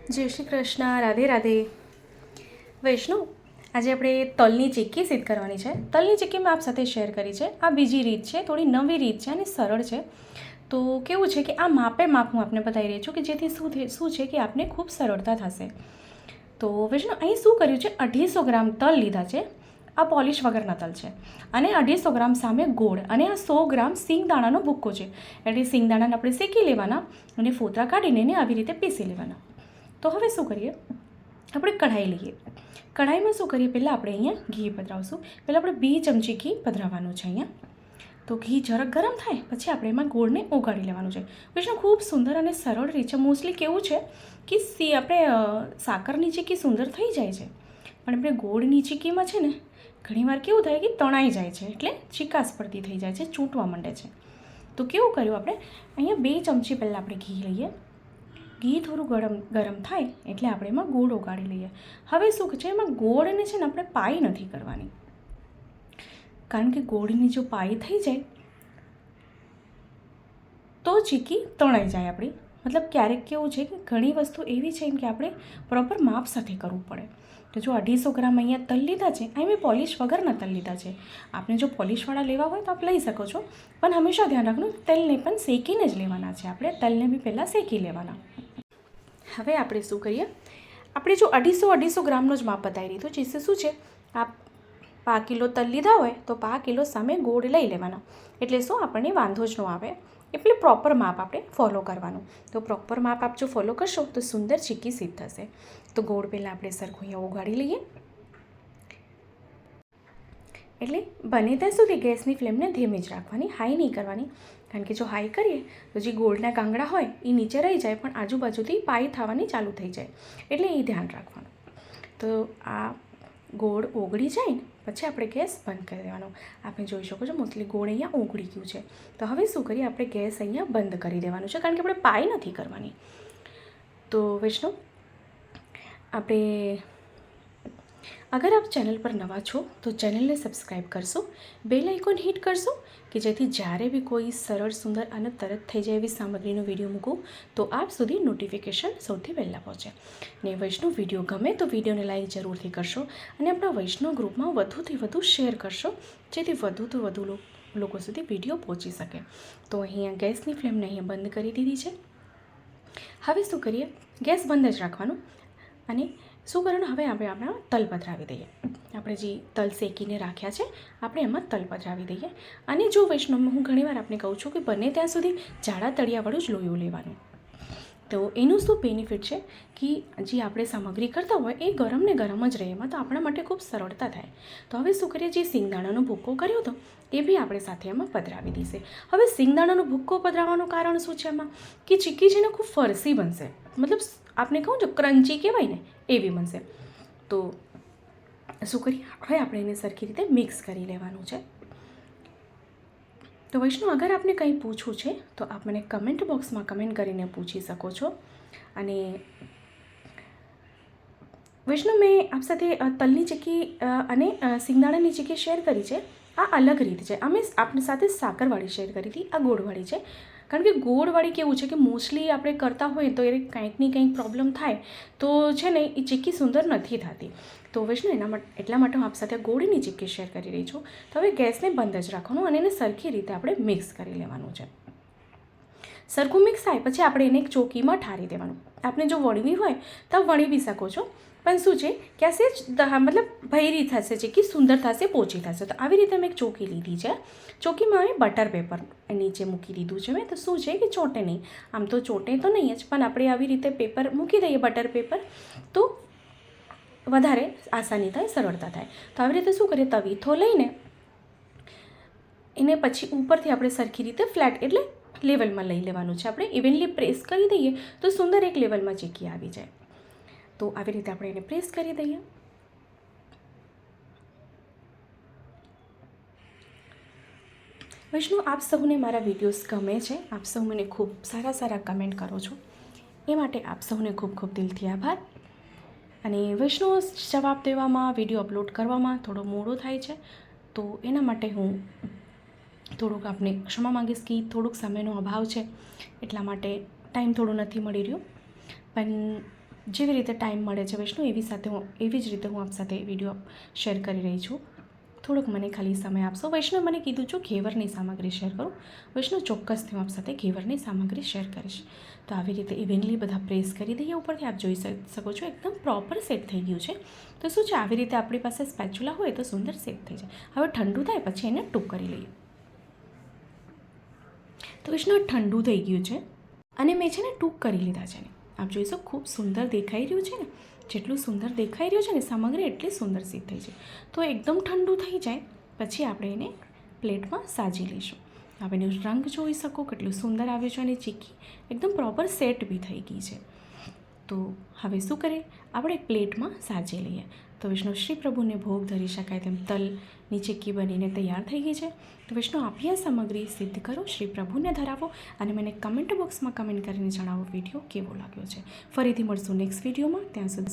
જય શ્રી કૃષ્ણ, રાધે રાધે. વૈષ્ણુ, આજે આપણે તલની ચીક્કી સિદ્ધ કરવાની છે. તલની ચીક્કી મેં આપ સાથે શેર કરી છે. આ બીજી રીત છે, થોડી નવી રીત છે અને સરળ છે. તો કેવું છે કે આ માપે માપ હું આપને બતાવી રહી છું કે જેથી શું છે કે આપને ખૂબ સરળતા થશે. તો વૈષ્ણુ, અહીં શું કર્યું છે, 250 ગ્રામ તલ લીધા છે. આ પોલિશ વગરના તલ છે અને 250 ગ્રામ સામે ગોળ અને આ 100 ગ્રામ સિંગદાણાનો ભૂક્કો છે. એટલે સિંગદાણાને આપણે શેકી લેવાના અને ફોતરા કાઢીને એને આવી રીતે પીસી લેવાના. તો હવે શું કરીએ, આપણે કઢાઈ લઈએ. કઢાઈમાં શું કરીએ, પહેલાં આપણે અહીંયા ઘી પધરાવશું. પહેલાં આપણે 2 ચમચી ઘી પધરાવવાનું છે અહીંયા. તો ઘી જરાક ગરમ થાય પછી આપણે એમાં ગોળને ઓગાળી લેવાનું છે. પછી ખૂબ સુંદર અને સરળ રીત છે. મોસ્ટલી કેવું છે કે આપણે સાકરની ચીક્કી સુંદર થઈ જાય છે, પણ આપણે ગોળની ચીક્કીમાં છે ને ઘણીવાર કેવું થાય કે તણાઈ જાય છે, એટલે ચીકાશ પડતી થઈ જાય છે, ચૂંટવા માંડે છે. તો કેવું કર્યું, આપણે અહીંયા 2 ચમચી પહેલાં આપણે ઘી લઈએ. ઘી થોડું ગરમ થાય એટલે આપણે એમાં ગોળ ઓગાળી લઈએ. હવે શું છે, એમાં ગોળને છે ને આપણે પાઈ નથી કરવાની, કારણ કે ગોળની જો પાઈ થઈ જાય તો ચીક્કી તણાઈ જાય આપણી. મતલબ ક્યારેક કેવું છે કે ઘણી વસ્તુ એવી છે કે આપણે પ્રોપર માપ સાથે કરવું પડે. તો જો 250 ગ્રામ અહીંયા તલ લીધા છે, અહીં મેં પોલિશ વગરના તલ લીધા છે. આપણે જો પોલિશવાળા લેવા હોય તો આપ લઈ શકો છો, પણ હંમેશા ધ્યાન રાખવાનું તેલને પણ શેકીને જ લેવાના છે. આપણે તલને બી પહેલાં શેકી લેવાના. હવે આપણે શું કરીએ, આપણે જો 250 ગ્રામનો જ માપ બતાવી દીધું. જેથી શું છે, આ 5 કિલો તલ લીધા હોય તો 5 કિલો સામે ગોળ લઈ લેવાના. એટલે શું આપણને વાંધો જ ન આવે. એટલે પ્રોપર માપ આપણે ફોલો કરવાનું. તો પ્રોપર માપ આપ જો ફોલો કરશો તો સુંદર ચીક્કી સિદ્ધ થશે. તો ગોળ પહેલાં આપણે સરખું અહીંયા ઓગાળી લઈએ. એટલે બને ત્યાં સુધી ગેસની ફ્લેમને ધીમી જ રાખવાની, હાઈ નહીં કરવાની. કારણ કે જો હાઈ કરીએ તો જે ગોળના કાંગડા હોય એ નીચે રહી જાય, પણ આજુબાજુથી પાઈ થવાની ચાલુ થઈ જાય. એટલે એ ધ્યાન રાખવાનું. તો આ ગોળ ઓગળી જાય પછી આપણે ગેસ બંધ કરી દેવાનો. આપણે જોઈ શકો છો મોસ્ટલી ગોળ અહીંયા ઓગળી ગયું છે. તો હવે શું કરીએ, આપણે ગેસ અહીંયા બંધ કરી દેવાનું છે, કારણ કે આપણે પાઈ નથી કરવાની. તો વૈષ્ણવ, આપણે અગર આપ ચેનલ પર નવા છો તો ચેનલને સબસ્ક્રાઈબ કરશો, બેલ આઇકોન હિટ કરશો કે જેથી જ્યારે બી કોઈ સરળ સુંદર અને તરત થઈ જાય એવી સામગ્રીનો વિડીયો મૂકું તો આપ સુધી નોટિફિકેશન સૌથી પહેલાં પહોંચે. ને વૈષ્ણવ વિડીયો ગમે તો વિડીયોને લાઈક જરૂરથી કરશો અને આપણા વૈષ્ણવ ગ્રુપમાં વધુથી વધુ શેર કરશો, જેથી વધુથી વધુ લોકો સુધી વિડીયો પહોંચી શકે. તો અહીંયા ગેસની ફ્લેમને અહીંયા બંધ કરી દીધી છે. હવે શું કરીએ, ગેસ બંધ જ રાખવાનું અને શું કરવાનું, હવે આપણે આપણા તલ પધરાવી દઈએ. આપણે જે તલ શેકીને રાખ્યા છે આપણે એમાં તલ પધરાવી દઈએ. અને જો વૈષ્ણવ, હું ઘણીવાર આપને કહું છું કે બને ત્યાં સુધી જાડા તળિયાવાળું જ લોયું લેવાનું. તો એનું શું બેનિફિટ છે કે જે આપણે સામગ્રી કરતા હોય એ ગરમ ને ગરમ જ રહે, એમાં તો આપણા માટે ખૂબ સરળતા થાય. તો હવે શું કરીએ, જે સિંગદાણાનો ભૂક્કો કર્યો હતો એ બી આપણે સાથે એમાં પધરાવી દઈશે. હવે સિંગદાણાનો ભૂક્કો પધરાવવાનું કારણ શું છે એમાં, કે ચીક્કી છે ને ખૂબ ફરસી બનશે. મતલબ આપને કહું છું ક્રન્ચી કહેવાય ને એવી બનશે. તો શું કરીએ, હવે આપણે એને સરખી રીતે મિક્સ કરી લેવાનું છે. તો વૈષ્ણવ, અગર આપને કંઈ પૂછવું છે તો આપ મને કમેન્ટ બોક્સમાં કમેન્ટ કરીને પૂછી શકો છો. અને વૈષ્ણવ, મેં આપ સાથે તલની ચીક્કી અને સિંગદાણાની ચીક્કી શેર કરી છે. આ અલગ રીત છે. અમે આપની સાથે સાકરવાળી શેર કરી હતી, આ ગોળવાળી છે. કારણ કે ગોળવાળી કેવું છે કે મોસ્ટલી આપણે કરતા હોઈએ તો એ કંઈક ને કંઈક પ્રોબ્લેમ થાય તો છે ને એ ચીક્કી સુંદર નથી થતી. તો વૈષ્ણવ, એટલા માટે હું આપ સાથે ગોળની ચીક્કી શેર કરી રહી છું. તો હવે ગેસને બંધ જ રાખવાનું અને એને સરખી રીતે આપણે મિક્સ કરી લેવાનું છે. સરખું મિક્સ થાય પછી આપણે એને એક ચોકીમાં ઠારી દેવાનું. આપણે જો વણવી હોય તો વણી બી શકો છો, પણ શું છે કે આ સેજ મતલબ ભૈરી થશે, ચીક્કી સુંદર થશે, પોચી થશે. તો આવી રીતે મેં એક ચોકી લીધી છે. ચોકીમાં મેં બટર પેપર નીચે મૂકી દીધું છે મેં. તો શું છે કે ચોંટે નહીં. આમ તો ચોંટે તો નહીં જ, પણ આપણે આવી રીતે પેપર મૂકી દઈએ, બટર પેપર, તો વધારે આસાની થાય, સરળતા થાય. તો આવી રીતે શું કરીએ, તવીથો લઈને એને પછી ઉપરથી આપણે સરખી રીતે ફ્લેટ એટલે લેવલમાં લઈ લેવાનું છે. આપણે ઇવનલી પ્રેસ કરી દઈએ તો સુંદર એક લેવલમાં ચીક્કી આવી જાય. તો આવી રીતે આપણે એને પ્રેસ કરી દઈએ. વૈષ્ણુ, આપ સૌને મારા વિડીયોઝ ગમે છે, આપ સૌ મને ખૂબ સારા સારા કમેન્ટ કરો છો, એ માટે આપ સૌને ખૂબ ખૂબ દિલથી આભાર. અને વૈષ્ણુ, જવાબ દેવામાં, વિડીયો અપલોડ કરવામાં થોડો મોડો થાય છે, તો એના માટે હું થોડુંક આપને ક્ષમા માંગીશ કે થોડુંક સમયનો અભાવ છે, એટલા માટે ટાઈમ થોડો નથી મળી રહ્યો. પણ જેવી રીતે ટાઈમ મળે છે વૈષ્ણુ એવી જ રીતે હું આપ સાથે વિડીયો શેર કરી રહી છું. થોડોક મને ખાલી સમય આપશો. વૈષ્ણવે મને કીધું છું ઘેવરની સામગ્રી શેર કરું. વૈષ્ણવ ચોક્કસથી હું આપ સાથે ઘેવરની સામગ્રી શેર કરીશ. તો આવી રીતે ઇવનલી બધા પ્રેસ કરી દઈએ ઉપરથી. આપ જોઈ શકો છો એકદમ પ્રોપર સેટ થઈ ગયું છે. તો શું છે, આવી રીતે આપણી પાસે સ્પેચ્યુલા હોય તો સુંદર સેટ થઈ જાય. હવે ઠંડુ થાય પછી એને ટૂંક કરી લઈએ. તો વૈષ્ણવ ઠંડુ થઈ ગયું છે અને મેં છે ને ટૂંક કરી લીધા છે. આપ જોઈ શકો ખૂબ સુંદર દેખાઈ રહ્યું છે ને. જેટલું સુંદર દેખાઈ રહ્યું છે ને સામગ્રી એટલી સુંદર સીધ થઈ છે. તો એકદમ ઠંડુ થઈ જાય પછી આપણે એને પ્લેટમાં સાજી લઈશું. આપ એનો રંગ જોઈ શકો કેટલું સુંદર આવ્યું છે અને ચીક્કી એકદમ પ્રોપર સેટ બી થઈ ગઈ છે. તો હવે શું કરીએ, આપણે એક પ્લેટમાં સાજી લઈએ. તો વિષ્ણુ શ્રી પ્રભુને ભોગ ધરી શકાય તેમ તલની ચીક્કી બનીને તૈયાર થઈ ગઈ છે. તો વિષ્ણુ આપી આ સામગ્રી સિદ્ધ કરો, શ્રી પ્રભુને ધરાવો અને મને કમેન્ટ બોક્સમાં કમેન્ટ કરીને જણાવો વિડીયો કેવો લાગ્યો છે. ફરીથી મળશું નેક્સ્ટ વિડીયોમાં. ત્યાં સુધી